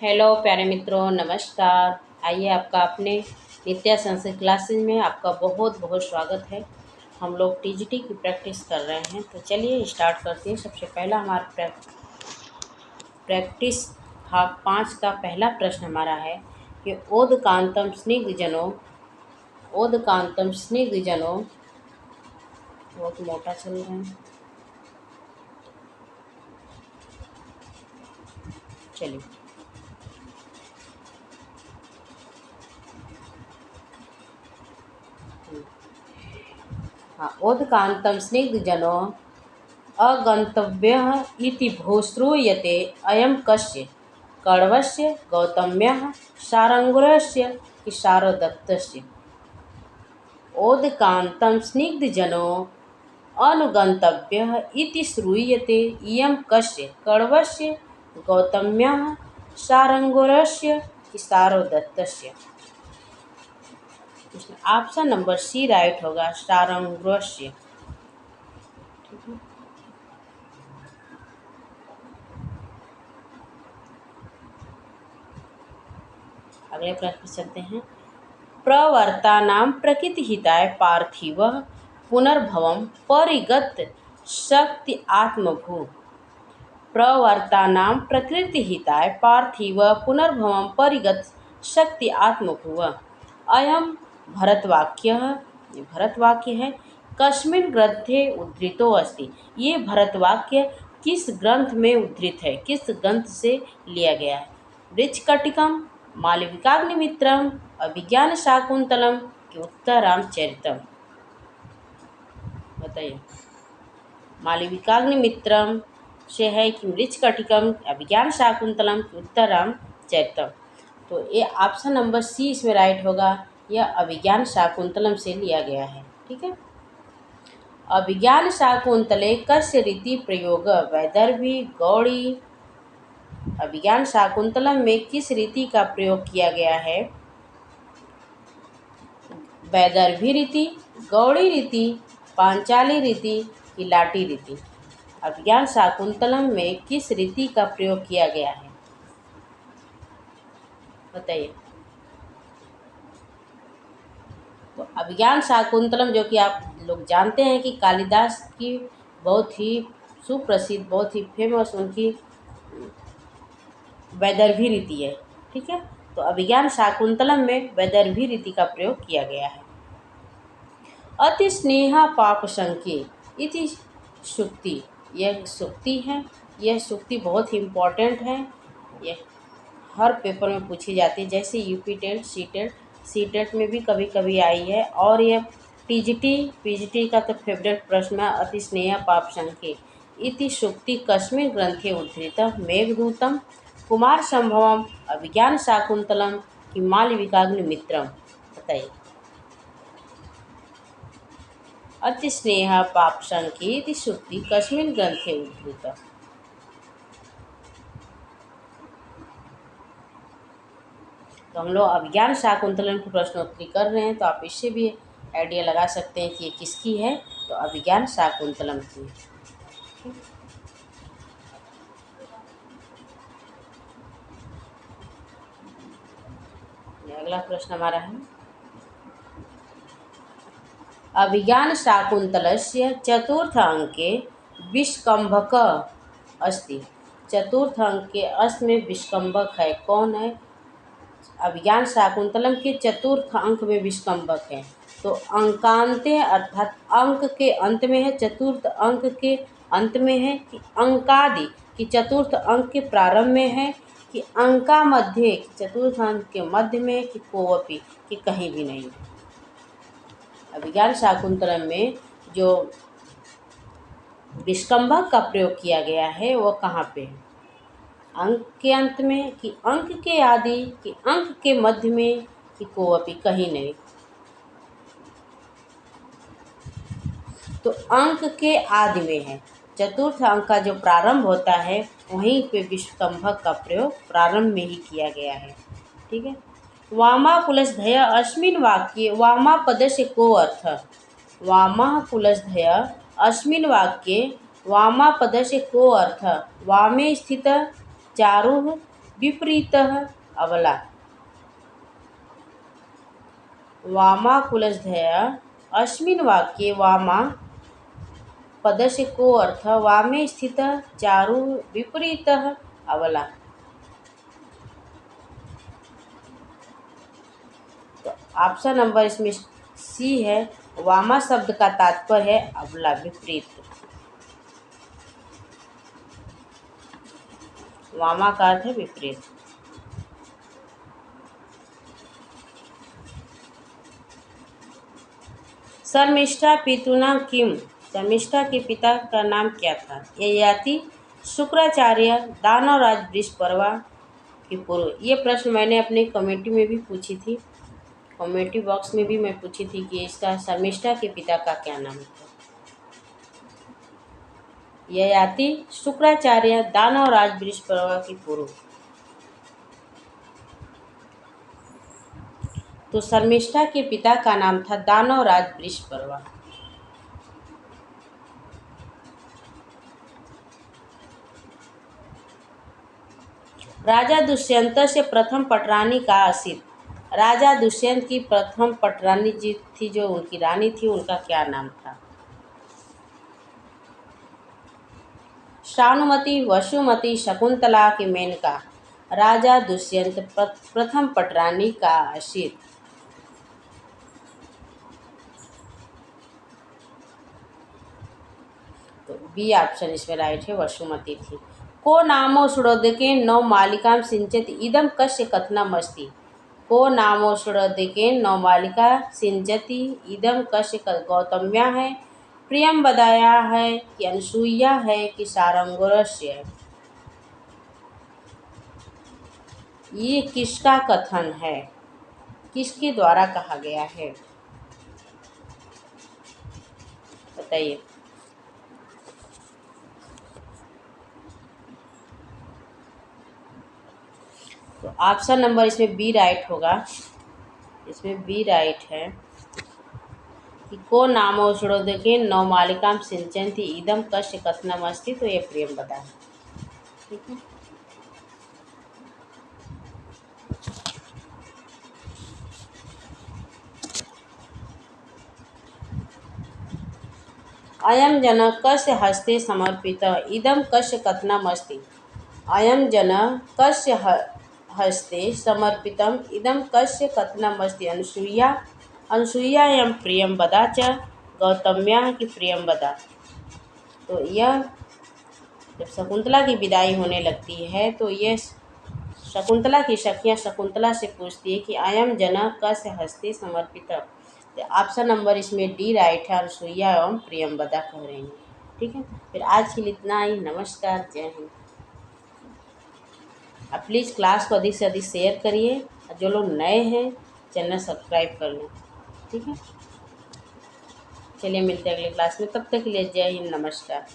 Hello प्यारे मित्रों, नमस्कार। आइए आपका अपने नित्य संस्कृत क्लासेज में आपका बहुत बहुत स्वागत है। हम लोग टीजीटी की प्रैक्टिस कर रहे हैं, तो चलिए स्टार्ट करते हैं। सबसे पहला हमारा प्रैक्टिस भाग 5 का पहला प्रश्न हमारा है कि ओदकांतम स्निग्धजनों बहुत मोटा चल रहा है। चलिए, हाँ, ओदकांतम स्निग्धजनों अगन्तव्यः इति भूश्रूयते अयं कस्य कण्वस्य गौतम्यः शार्ङ्गरस्य कि शारदत्तस्य। ओदकान्तं स्निग्धजनो अनुगन्तव्यः इति श्रूयते इयं कस्य कण्वस्य गौतम्यः शार्ङ्गरस्य कि शारदत्तस्य। इसमें ऑप्शन नंबर सी राइट होगा, शार्ङ्गरस्य। अगले प्रश्न पर चलते हैं। प्रवर्तानां प्रकृतिहिताय पार्थिवः पुनर्भवं परिगत शक्ति आत्मभू। प्रवर्तानां प्रकृतिहिताय पार्थिवः पुनर्भवं परिगत शक्ति आत्मभुव। अयं भरतवाक्य है कस्मिन् ग्रंथे उद्धृतो अस्ति। ये भरतवाक्य किस ग्रंथ में उद्धृत है, किस ग्रंथ से लिया गया है? वृक्षकटिकम, मालविकाग्निमित्रम, अभिज्ञान शाकुंतलम कि उत्तरामचरितम। बताइए। मालविकाग्निमित्रम से है कि वृक्षकटिकम, अभिज्ञान शाकुंतलम कि उत्तरामचरितम। तो ये ऑप्शन नंबर सी इसमें राइट होगा। यह अभिज्ञान शाकुंतलम से लिया गया है। ठीक है। अभिज्ञान शाकुंतले कस्य रीति प्रयोग वैदर्भी गौड़ी। अभिज्ञान शाकुंतलम में किस रीति का प्रयोग किया गया है? वैदर्भी रीति, गौड़ी रीति, पांचाली रीति कि लाटी रीति। अभिज्ञान शाकुंतलम में किस रीति का प्रयोग किया गया है? बताइए। तो अभिज्ञान शाकुंतलम, जो कि आप लोग जानते हैं कि कालिदास की बहुत ही सुप्रसिद्ध, बहुत ही फेमस उनकी वैदर्भी रीति है। ठीक है। तो अभिज्ञान शाकुंतलम में वैदर्भी रीति का प्रयोग किया गया है। अति स्नेहा पाप संके इति सूक्ति, यह सूक्ति है। यह सूक्ति बहुत ही इम्पोर्टेंट है। यह हर पेपर में पूछी जाती है, जैसे यूपी टेट, सी टेट में भी कभी कभी आई है। और यह पीजीटी का तो फेवरेट प्रश्न है। अति स्नेहा पाप संके इति सूक्ति कस्मिन् ग्रंथे उद्धृतः? मेघदूतम, कुमार संभवम, अभिज्ञान शाकुंतलम कि मालविकाग्निमित्रम। बताइए। अति स्नेहा पाप संके इति सूक्ति कस्मिन् ग्रंथे उद्धृतः? तो हम लोग अभिज्ञान शाकुंतलम की प्रश्नोत्तरी कर रहे हैं, तो आप इससे भी आइडिया लगा सकते हैं कि ये किसकी है। तो अभिज्ञान शाकुंतलम की। अगला प्रश्न हमारा है, अभिज्ञान शाकुंतलस्य चतुर्थ अंके विष्कंभक अस्ति। चतुर्थ अंक के अस्त में विष्कंभक है, कौन है? अभिज्ञान शाकुंतलम के चतुर्थ अंक में विष्कंभक है। तो अंकांते अर्थात अंक के अंत में है, चतुर्थ अंक के अंत में है कि अंकादि कि चतुर्थ अंक के प्रारंभ में है कि अंका मध्य चतुर्थ अंक के मध्य में है कि कोवपि कि कहीं भी नहीं। अभिज्ञान शाकुंतलम में जो विष्कंभक का प्रयोग किया गया है वो कहाँ पे है? अंक के अंत में कि अंक के आदि कि अंक के मध्य में कि कोवपि कहीं नहीं। तो अंक के आदि में है। चतुर्थ अंक का जो प्रारंभ होता है वहीं पे विष्कंभक का प्रयोग प्रारंभ में ही किया गया है। ठीक है। वामा पुलस धय अस्मिन् वाक्ये वामा पदस्य को अर्थ? वामा पुलस धय अस्मिन् वाक्ये वामा पदस्य को अर्थ? वामे स्थित चारुः विपरीतः अबला। वामाकुलधया अस्मिन् वाक्ये वामा पदस्य को अर्थ वामे स्थित चारु विपरीतः अबला। तो ऑप्शन नंबर इसमें सी है। वामा शब्द का तात्पर्य है अबला, विपरीत। वामा का अर्थ है विपरीत। शर्मिष्ठा पितुना किम, शर्मिष्ठा के पिता का नाम क्या था? ययाति, शुक्राचार्य, दानवराज बृहस्पति के पूर्व। ये प्रश्न मैंने अपने कमेटी में भी पूछी थी, कमेटी बॉक्स में भी मैं पूछी थी कि इसका शर्मिष्ठा के पिता का क्या नाम था। ययाति, शुक्राचार्य, दानवराज बृहस्पति के पूर्व। तो शर्मिष्ठा के पिता का नाम था दानवराज बृहस्पति। राजा दुष्यंत से प्रथम पटरानी का आसित। राजा दुष्यंत की प्रथम पटरानी जी थी, जो उनकी रानी थी, उनका क्या नाम था? शानुमती, वसुमती, शकुंतला की मेनका। राजा दुष्यंत प्रथम पटरानी का आसित। तो बी ऑप्शन इसमें राइट है, वसुमती थी। को नामो षोडशके नौ मालिकां सिंचति इदं कस्य कथनमस्ति। को नामो षोडशके नौ मालिका सिंचति इदं कस्य, गौतम्या है, प्रियंवदा है कि अनसुईया है कि सारंगोरस्य है? ये किसका कथन है, किसके द्वारा कहा गया है, बताइए। तो ऑप्शन नंबर इसमें बी राइट होगा। इसमें बी राइट है कि को नामो षोडशके नौ मालिकां सिंचन्ति इदं कस्य कथनमस्ति। तो ये प्रियंवदा है, ठीक है। अयं जन कस्य हस्ते समर्पितः इदं कस्य कथनमस्ति। अयं जन कस्य हस्ते समर्पितम् इदं कस्य कथनमस्ति। अनसुईया, अनसुईयायां प्रियंवदा च, गौतम्या की प्रियंवदा। तो यह जब शकुंतला की विदाई होने लगती है तो ये शकुंतला की सखियाँ शकुंतला से पूछती है कि अयं जन कस्य हस्ते समर्पित। तो ऑप्शन नंबर इसमें डी राइट है, अनसुईया एवं प्रियंवदा कह रही हैं, ठीक है। फिर आज के लिए इतना ही। नमस्कार, जय हिंद। आप प्लीज़ क्लास को अधिक से अधिक शेयर करिए, और जो लोग नए हैं चैनल सब्सक्राइब कर लें, ठीक है। चलिए मिलते हैं अगले क्लास में, तब तक के लिए जय हिंद, नमस्कार।